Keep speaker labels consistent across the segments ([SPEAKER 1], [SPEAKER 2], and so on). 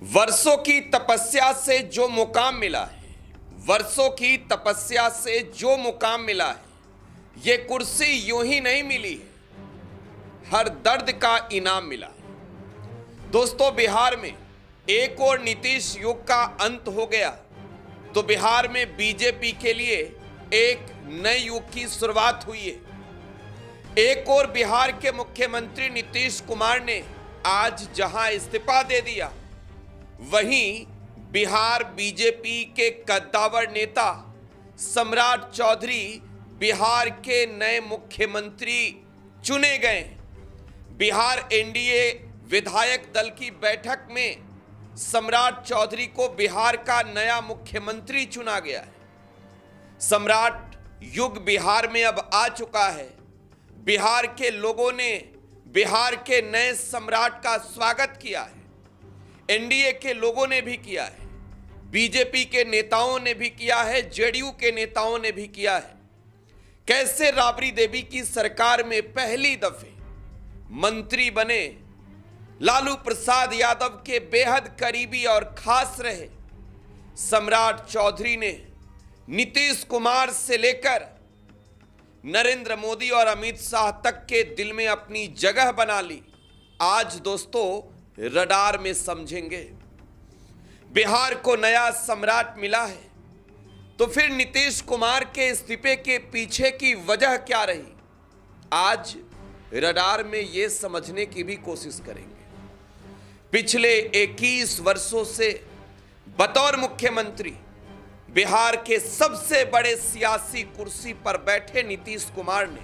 [SPEAKER 1] वर्षों की तपस्या से जो मुकाम मिला है, वर्षों की तपस्या से जो मुकाम मिला है, ये कुर्सी यूं ही नहीं मिली है, हर दर्द का इनाम मिला है। दोस्तों, बिहार में एक और नीतीश युग का अंत हो गया तो बिहार में बीजेपी के लिए एक नए युग की शुरुआत हुई है। एक और बिहार के मुख्यमंत्री नीतीश कुमार ने आज जहां इस्तीफा दे दिया, वहीं बिहार बीजेपी के कद्दावर नेता सम्राट चौधरी बिहार के नए मुख्यमंत्री चुने गए। बिहार एनडीए विधायक दल की बैठक में सम्राट चौधरी को बिहार का नया मुख्यमंत्री चुना गया है। सम्राट युग बिहार में अब आ चुका है। बिहार के लोगों ने बिहार के नए सम्राट का स्वागत किया है। एनडीए के लोगों ने भी किया है, बीजेपी के नेताओं ने भी किया है, जेडीयू के नेताओं ने भी किया है। कैसे राबड़ी देवी की सरकार में पहली दफे मंत्री बने लालू प्रसाद यादव के बेहद करीबी और खास रहे सम्राट चौधरी ने नीतीश कुमार से लेकर नरेंद्र मोदी और अमित शाह तक के दिल में अपनी जगह बना ली। आज दोस्तों रडार में समझेंगे। बिहार को नया सम्राट मिला है तो फिर नीतीश कुमार के इस्तीफे के पीछे की वजह क्या रही, आज रडार में यह समझने की भी कोशिश करेंगे। पिछले 21 वर्षों से बतौर मुख्यमंत्री बिहार के सबसे बड़े सियासी कुर्सी पर बैठे नीतीश कुमार ने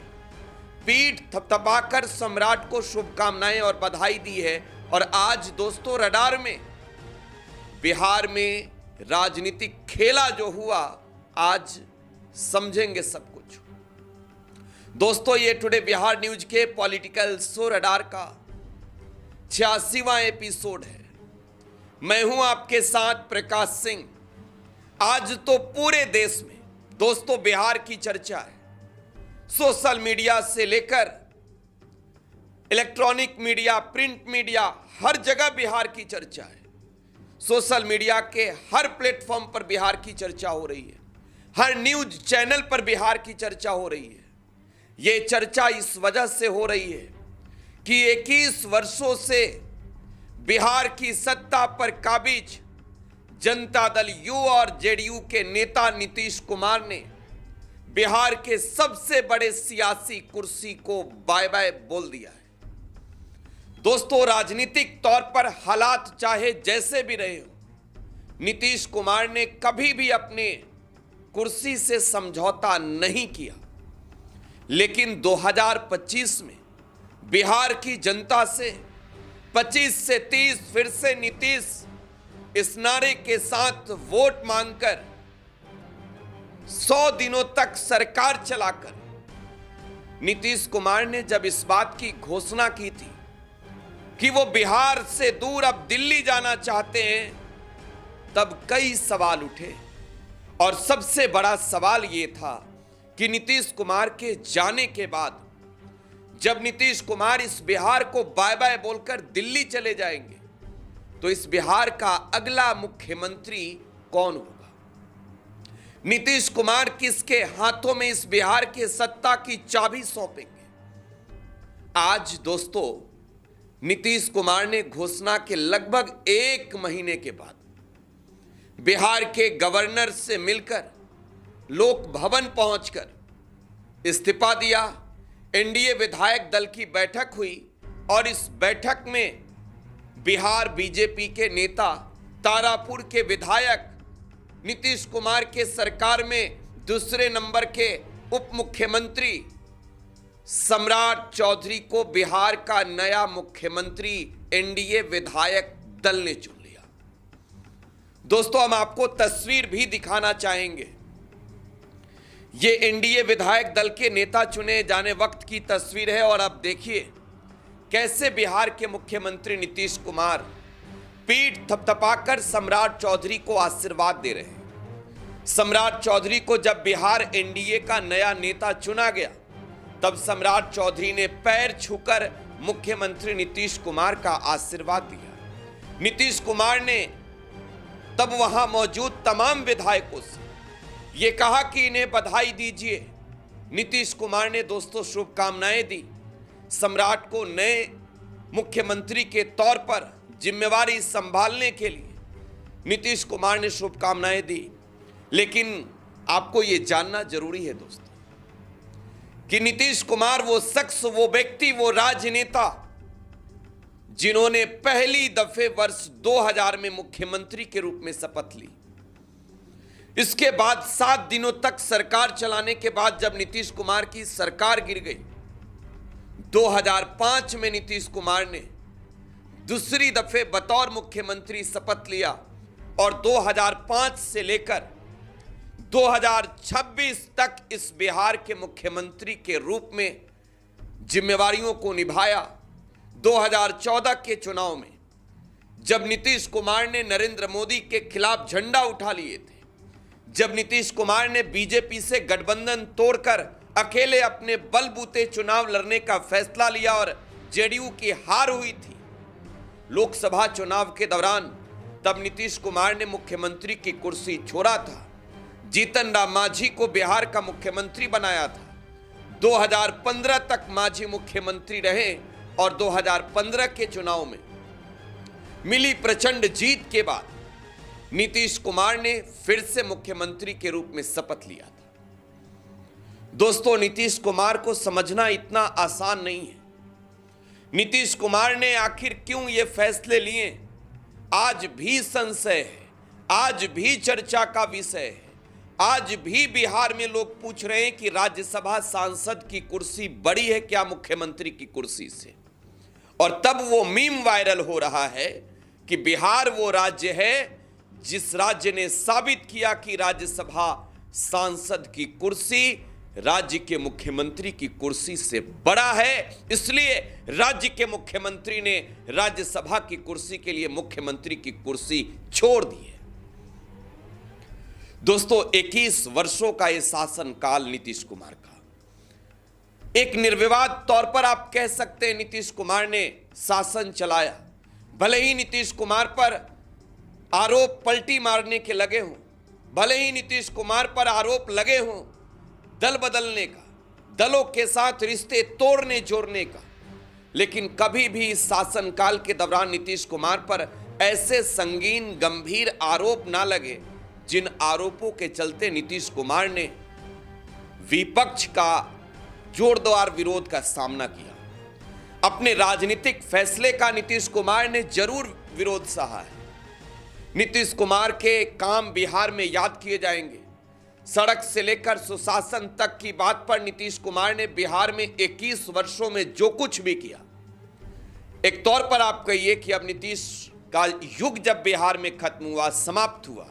[SPEAKER 1] पीठ थपथपाकर सम्राट को शुभकामनाएं और बधाई दी है। और आज दोस्तों रडार में बिहार में राजनीतिक खेला जो हुआ, आज समझेंगे सब कुछ। दोस्तों, ये टुडे बिहार न्यूज के पॉलिटिकल शो रडार का 86वां एपिसोड है। मैं हूं आपके साथ प्रकाश सिंह। आज तो पूरे देश में दोस्तों बिहार की चर्चा है। सोशल मीडिया से लेकर इलेक्ट्रॉनिक मीडिया, प्रिंट मीडिया, हर जगह बिहार की चर्चा है। सोशल मीडिया के हर प्लेटफॉर्म पर बिहार की चर्चा हो रही है। हर न्यूज चैनल पर बिहार की चर्चा हो रही है। ये चर्चा इस वजह से हो रही है कि 21 वर्षों से बिहार की सत्ता पर काबिज जनता दल यू और जेडीयू के नेता नीतीश कुमार ने बिहार के सबसे बड़े सियासी कुर्सी को बाय बाय बोल दिया है। दोस्तों, राजनीतिक तौर पर हालात चाहे जैसे भी रहे हो, नीतीश कुमार ने कभी भी अपने कुर्सी से समझौता नहीं किया। लेकिन 2025 में बिहार की जनता से 25 से 30 फिर से नीतीश इस नारे के साथ वोट मांगकर 100 दिनों तक सरकार चलाकर नीतीश कुमार ने जब इस बात की घोषणा की थी कि वो बिहार से दूर अब दिल्ली जाना चाहते हैं, तब कई सवाल उठे। और सबसे बड़ा सवाल ये था कि नीतीश कुमार के जाने के बाद जब नीतीश कुमार इस बिहार को बाय बाय बोलकर दिल्ली चले जाएंगे तो इस बिहार का अगला मुख्यमंत्री कौन होगा। नीतीश कुमार किसके हाथों में इस बिहार के सत्ता की चाबी सौंपेंगे। आज दोस्तों नीतीश कुमार ने घोषणा के लगभग 1 महीने के बाद बिहार के गवर्नर से मिलकर लोक भवन पहुंचकर इस्तीफा दिया। एनडीए विधायक दल की बैठक हुई और इस बैठक में बिहार बीजेपी के नेता, तारापुर के विधायक, नीतीश कुमार के सरकार में दूसरे नंबर के उप मुख्यमंत्री सम्राट चौधरी को बिहार का नया मुख्यमंत्री एनडीए विधायक दल ने चुन लिया। दोस्तों, हम आपको तस्वीर भी दिखाना चाहेंगे। ये एनडीए विधायक दल के नेता चुने जाने वक्त की तस्वीर है। और अब देखिए कैसे बिहार के मुख्यमंत्री नीतीश कुमार पीठ थपथपाकर सम्राट चौधरी को आशीर्वाद दे रहे हैं। सम्राट चौधरी को जब बिहार एनडीए का नया नेता चुना गया तब सम्राट चौधरी ने पैर छूकर मुख्यमंत्री नीतीश कुमार का आशीर्वाद दिया। नीतीश कुमार ने तब वहां मौजूद तमाम विधायकों से यह कहा कि इन्हें बधाई दीजिए। नीतीश कुमार ने दोस्तों शुभकामनाएं दी। सम्राट को नए मुख्यमंत्री के तौर पर जिम्मेवारी संभालने के लिए नीतीश कुमार ने शुभकामनाएं दी। लेकिन आपको यह जानना जरूरी है दोस्तों कि नीतीश कुमार वो शख्स, वो व्यक्ति, वो राजनेता जिन्होंने पहली दफे वर्ष 2000 में मुख्यमंत्री के रूप में शपथ ली। इसके बाद 7 दिनों तक सरकार चलाने के बाद जब नीतीश कुमार की सरकार गिर गई, 2005 में नीतीश कुमार ने दूसरी दफे बतौर मुख्यमंत्री शपथ लिया और 2005 से लेकर 2026 तक इस बिहार के मुख्यमंत्री के रूप में जिम्मेवारियों को निभाया। 2014 के चुनाव में जब नीतीश कुमार ने नरेंद्र मोदी के खिलाफ झंडा उठा लिए थे, जब नीतीश कुमार ने बीजेपी से गठबंधन तोड़कर अकेले अपने बलबूते चुनाव लड़ने का फैसला लिया और जेडीयू की हार हुई थी लोकसभा चुनाव के दौरान, तब नीतीश कुमार ने मुख्यमंत्री की कुर्सी छोड़ा था। जीतन राम मांझी को बिहार का मुख्यमंत्री बनाया था। 2015 तक मांझी मुख्यमंत्री रहे और 2015 के चुनाव में मिली प्रचंड जीत के बाद नीतीश कुमार ने फिर से मुख्यमंत्री के रूप में शपथ लिया था। दोस्तों, नीतीश कुमार को समझना इतना आसान नहीं है। नीतीश कुमार ने आखिर क्यों ये फैसले लिए, आज भी संशय है, आज भी चर्चा का विषय है। आज भी बिहार में लोग पूछ रहे हैं कि राज्यसभा सांसद की कुर्सी बड़ी है क्या मुख्यमंत्री की कुर्सी से। और तब वो मीम वायरल हो रहा है कि बिहार वो राज्य है जिस राज्य ने साबित किया कि राज्यसभा सांसद की कुर्सी राज्य के मुख्यमंत्री की कुर्सी से बड़ा है, इसलिए राज्य के मुख्यमंत्री ने राज्यसभा की कुर्सी के लिए मुख्यमंत्री की कुर्सी छोड़ दी है। दोस्तों, 21 वर्षों का यह शासनकाल नीतीश कुमार का, एक निर्विवाद तौर पर आप कह सकते हैं नीतीश कुमार ने शासन चलाया। भले ही नीतीश कुमार पर आरोप पलटी मारने के लगे हों, भले ही नीतीश कुमार पर आरोप लगे हों दल बदलने का, दलों के साथ रिश्ते तोड़ने जोड़ने का, लेकिन कभी भी इस शासनकाल के दौरान नीतीश कुमार पर ऐसे संगीन गंभीर आरोप ना लगे जिन आरोपों के चलते नीतीश कुमार ने विपक्ष का जोरदार विरोध का सामना किया। अपने राजनीतिक फैसले का नीतीश कुमार ने जरूर विरोध सहा है। नीतीश कुमार के काम बिहार में याद किए जाएंगे। सड़क से लेकर सुशासन तक की बात पर नीतीश कुमार ने बिहार में 21 वर्षों में जो कुछ भी किया, एक तौर पर आप कहिए कि अब नीतीश का युग जब बिहार में खत्म हुआ, समाप्त हुआ,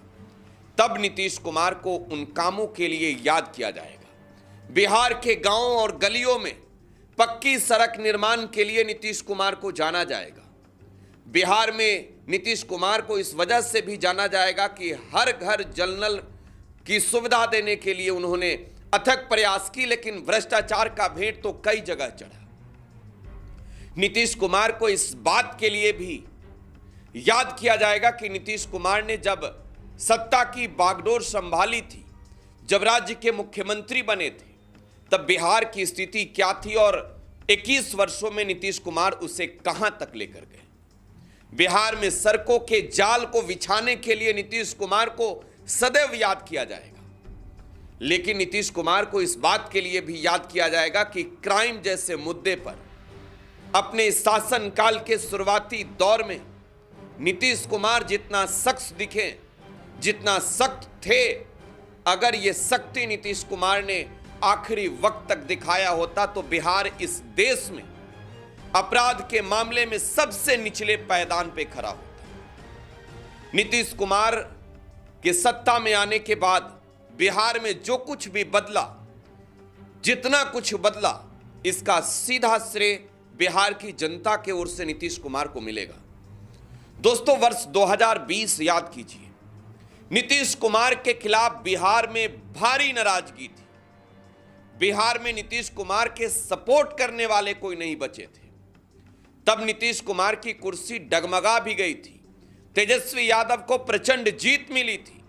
[SPEAKER 1] तब नीतीश कुमार को उन कामों के लिए याद किया जाएगा। बिहार के गांवों और गलियों में पक्की सड़क निर्माण के लिए नीतीश कुमार को जाना जाएगा। बिहार में नीतीश कुमार को इस वजह से भी जाना जाएगा कि हर घर जल नल की सुविधा देने के लिए उन्होंने अथक प्रयास की, लेकिन भ्रष्टाचार का भेंट तो कई जगह चढ़ा। नीतीश कुमार को इस बात के लिए भी याद किया जाएगा कि नीतीश कुमार ने जब सत्ता की बागडोर संभाली थी, जब राज्य के मुख्यमंत्री बने थे, तब बिहार की स्थिति क्या थी और 21 वर्षों में नीतीश कुमार उसे कहां तक लेकर गए। बिहार में सड़कों के जाल को बिछाने के लिए नीतीश कुमार को सदैव याद किया जाएगा, लेकिन नीतीश कुमार को इस बात के लिए भी याद किया जाएगा कि क्राइम जैसे मुद्दे पर अपने शासनकाल के शुरुआती दौर में नीतीश कुमार जितना शख्स दिखे, जितना सख्त थे, अगर ये सख्ती नीतीश कुमार ने आखिरी वक्त तक दिखाया होता तो बिहार इस देश में अपराध के मामले में सबसे निचले पायदान पे खड़ा होता। नीतीश कुमार के सत्ता में आने के बाद बिहार में जो कुछ भी बदला, जितना कुछ बदला, इसका सीधा श्रेय बिहार की जनता के ओर से नीतीश कुमार को मिलेगा। दोस्तों, वर्ष 2020 याद कीजिए, नीतीश कुमार के खिलाफ बिहार में भारी नाराजगी थी। बिहार में नीतीश कुमार के सपोर्ट करने वाले कोई नहीं बचे थे। तब नीतीश कुमार की कुर्सी डगमगा भी गई थी। तेजस्वी यादव को प्रचंड जीत मिली थी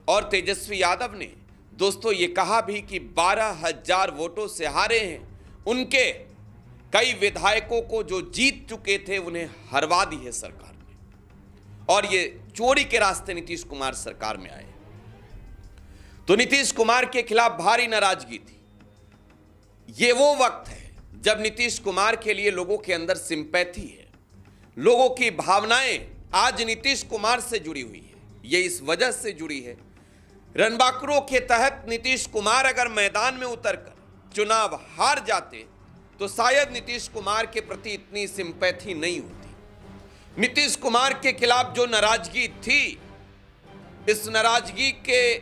[SPEAKER 1] और तेजस्वी यादव ने दोस्तों ये कहा भी कि 12,000 वोटों से हारे हैं। उनके कई विधायकों को जो जीत चुके थे उन्हें हरवा दी है सरकार ने और ये चोरी के रास्ते नीतीश कुमार सरकार में आए। तो नीतीश कुमार के खिलाफ भारी नाराजगी थी। ये वो वक्त है जब नीतीश कुमार के लिए लोगों के अंदर सिंपैथी है, लोगों की भावनाएं आज नीतीश कुमार से जुड़ी हुई है। ये इस वजह से जुड़ी है, रणबांकुरों के तहत नीतीश कुमार अगर मैदान में उतरकर चुनाव हार जाते तो शायद नीतीश कुमार के प्रति इतनी सिंपैथी नहीं होती। नीतीश कुमार के खिलाफ जो नाराजगी थी, इस नाराजगी के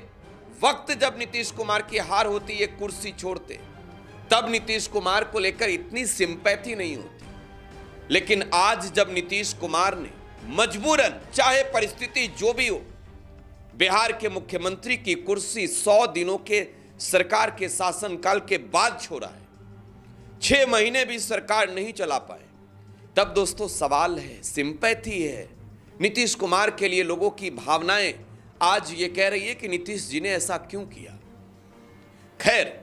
[SPEAKER 1] वक्त जब नीतीश कुमार की हार होती, ये कुर्सी छोड़ते, तब नीतीश कुमार को लेकर इतनी सिंपैथी नहीं होती। लेकिन आज जब नीतीश कुमार ने मजबूरन, चाहे परिस्थिति जो भी हो, बिहार के मुख्यमंत्री की कुर्सी 100 दिनों के सरकार के शासनकाल के बाद छोड़ा है, 6 महीने भी सरकार नहीं चला पाए, तब दोस्तों सवाल है, सिंपैथी है। नीतीश कुमार के लिए लोगों की भावनाएं आज ये कह रही है कि नीतीश जी ने ऐसा क्यों किया। खैर,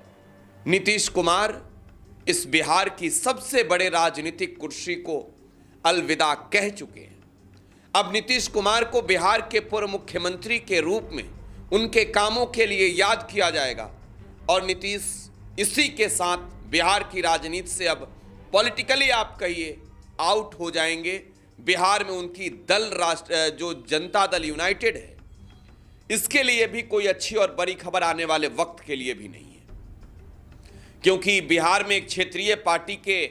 [SPEAKER 1] नीतीश कुमार इस बिहार की सबसे बड़े राजनीतिक कुर्सी को अलविदा कह चुके हैं। अब नीतीश कुमार को बिहार के पूर्व मुख्यमंत्री के रूप में उनके कामों के लिए याद किया जाएगा और नीतीश इसी के साथ बिहार की राजनीति से अब पॉलिटिकली आप कहिए आउट हो जाएंगे। बिहार में उनकी दल जो जनता दल यूनाइटेड है, इसके लिए भी कोई अच्छी और बड़ी खबर आने वाले वक्त के लिए भी नहीं है, क्योंकि बिहार में एक क्षेत्रीय पार्टी के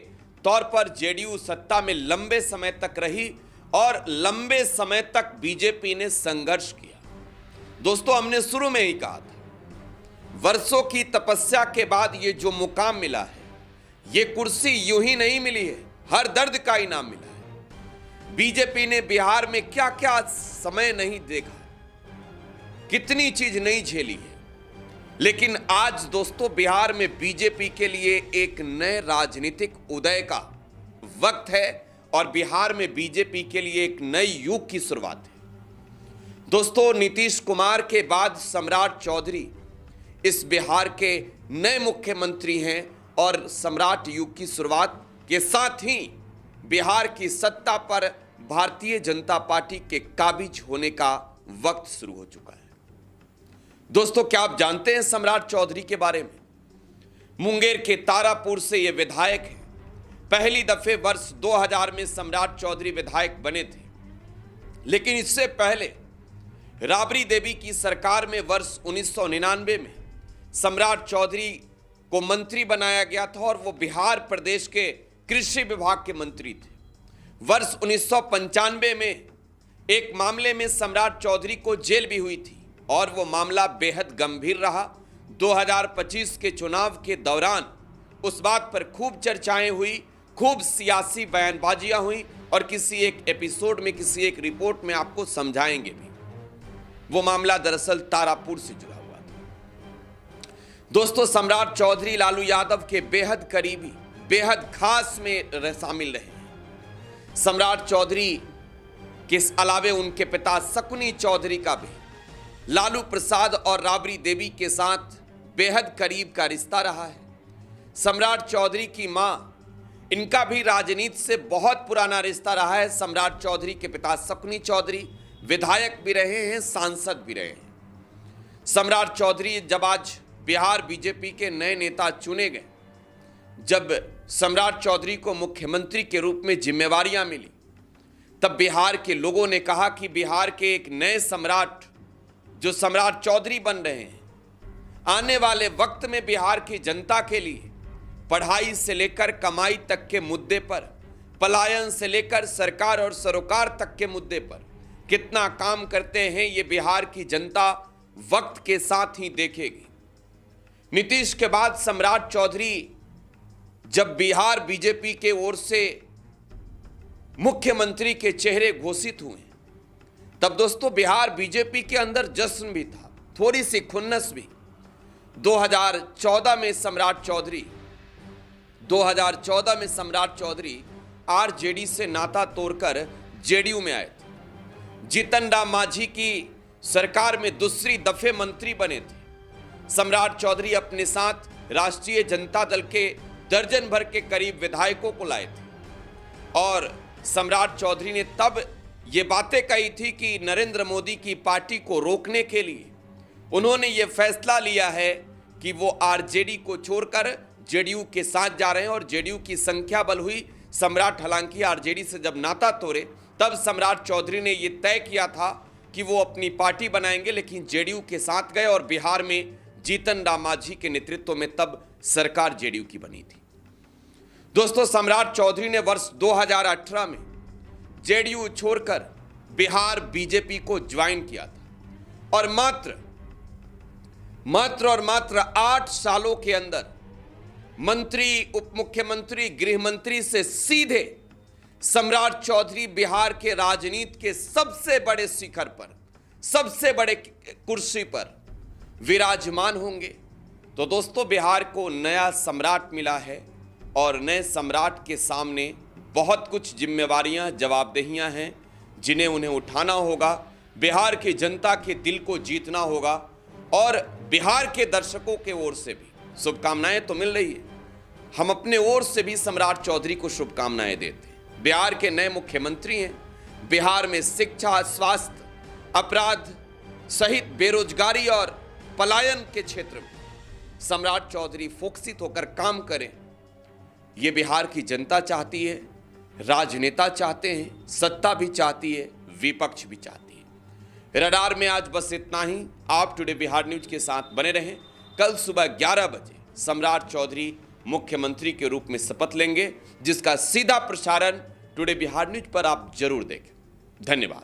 [SPEAKER 1] तौर पर जेडीयू सत्ता में लंबे समय तक रही और लंबे समय तक बीजेपी ने संघर्ष किया। दोस्तों, हमने शुरू में ही कहा था, वर्षों की तपस्या के बाद ये जो मुकाम मिला है, ये कुर्सी यूं ही नहीं मिली है, हर दर्द का इनाम मिला है। बीजेपी ने बिहार में क्या क्या समय नहीं देखा, कितनी चीज नहीं झेली है, लेकिन आज दोस्तों बिहार में बीजेपी के लिए एक नए राजनीतिक उदय का वक्त है और बिहार में बीजेपी के लिए एक नए युग की शुरुआत है। दोस्तों, नीतीश कुमार के बाद सम्राट चौधरी इस बिहार के नए मुख्यमंत्री हैं और सम्राट युग की शुरुआत के साथ ही बिहार की सत्ता पर भारतीय जनता पार्टी के काबिज होने का वक्त शुरू हो चुका है। दोस्तों, क्या आप जानते हैं सम्राट चौधरी के बारे में? मुंगेर के तारापुर से ये विधायक हैं। पहली दफे वर्ष 2000 में सम्राट चौधरी विधायक बने थे, लेकिन इससे पहले राबड़ी देवी की सरकार में वर्ष 1999 में सम्राट चौधरी को मंत्री बनाया गया था और वो बिहार प्रदेश के कृषि विभाग के मंत्री थे। वर्ष 1995 में एक मामले में सम्राट चौधरी को जेल भी हुई थी और वो मामला बेहद गंभीर रहा। 2025 के चुनाव के दौरान उस बात पर खूब चर्चाएं हुई, खूब सियासी बयानबाजियां हुई और किसी एक एपिसोड में, किसी एक रिपोर्ट में आपको समझाएंगे भी। वो मामला दरअसल तारापुर से जुड़ा हुआ था। दोस्तों, सम्राट चौधरी लालू यादव के बेहद करीबी, बेहद खास में शामिल रहे। सम्राट चौधरी के अलावे उनके पिता शकुनी चौधरी का भी लालू प्रसाद और राबड़ी देवी के साथ बेहद करीब का रिश्ता रहा है। सम्राट चौधरी की मां, इनका भी राजनीति से बहुत पुराना रिश्ता रहा है। सम्राट चौधरी के पिता शकुनी चौधरी विधायक भी रहे हैं, सांसद भी रहे हैं। सम्राट चौधरी जब आज बिहार बीजेपी के नए नेता चुने गए, जब सम्राट चौधरी को मुख्यमंत्री के रूप में जिम्मेवारियां मिली, तब बिहार के लोगों ने कहा कि बिहार के एक नए सम्राट जो सम्राट चौधरी बन रहे हैं, आने वाले वक्त में बिहार की जनता के लिए पढ़ाई से लेकर कमाई तक के मुद्दे पर, पलायन से लेकर सरकार और सरोकार तक के मुद्दे पर कितना काम करते हैं, ये बिहार की जनता वक्त के साथ ही देखेगी। नीतीश के बाद सम्राट चौधरी जब बिहार बीजेपी के ओर से मुख्यमंत्री के चेहरे घोषित हुए, तब दोस्तों बिहार बीजेपी के अंदर जश्न भी था, थोड़ी सी खुन्नस भी। 2014 में सम्राट चौधरी आरजेडी से नाता तोड़कर जेडीयू में आए थे। जीतन राम मांझी की सरकार में दूसरी दफे मंत्री बने थे। सम्राट चौधरी अपने साथ राष्ट्रीय जनता दल के दर्जन भर के करीब विधायकों को लाए थे और सम्राट चौधरी ने तब ये बातें कही थी कि नरेंद्र मोदी की पार्टी को रोकने के लिए उन्होंने ये फैसला लिया है कि वो आरजेडी को छोड़कर जेडीयू के साथ जा रहे हैं और जेडीयू की संख्या बल हुई। सम्राट हालांकि आरजेडी से जब नाता तोड़े तब सम्राट चौधरी ने ये तय किया था कि वो अपनी पार्टी बनाएंगे, लेकिन जेडीयू के साथ गए और बिहार में जीतन राम मांझी के नेतृत्व में तब सरकार जेडीयू की बनी थी। दोस्तों, सम्राट चौधरी ने वर्ष 2018 में जेडीयू छोड़कर बिहार बीजेपी को ज्वाइन किया था और मात्र 8 सालों के अंदर मंत्री, उप मुख्यमंत्री, गृह मंत्री से सीधे सम्राट चौधरी बिहार के राजनीति के सबसे बड़े शिखर पर, सबसे बड़े कुर्सी पर विराजमान होंगे। तो दोस्तों, बिहार को नया सम्राट मिला है और नए सम्राट के सामने बहुत कुछ जिम्मेवारियां, जवाबदेहियां हैं जिन्हें उन्हें उठाना होगा। बिहार की जनता के दिल को जीतना होगा और बिहार के दर्शकों के ओर से भी शुभकामनाएं तो मिल रही है। हम अपने ओर से भी सम्राट चौधरी को शुभकामनाएं देते हैं। बिहार के नए मुख्यमंत्री हैं। बिहार में शिक्षा, स्वास्थ्य, अपराध सहित बेरोजगारी और पलायन के क्षेत्र में सम्राट चौधरी फोकसित होकर काम करें, ये बिहार की जनता चाहती है, राजनेता चाहते हैं, सत्ता भी चाहती है, विपक्ष भी चाहती है। रडार में आज बस इतना ही। आप टुडे बिहार न्यूज के साथ बने रहें। कल सुबह 11 बजे सम्राट चौधरी मुख्यमंत्री के रूप में शपथ लेंगे, जिसका सीधा प्रसारण टुडे बिहार न्यूज पर आप जरूर देखें। धन्यवाद।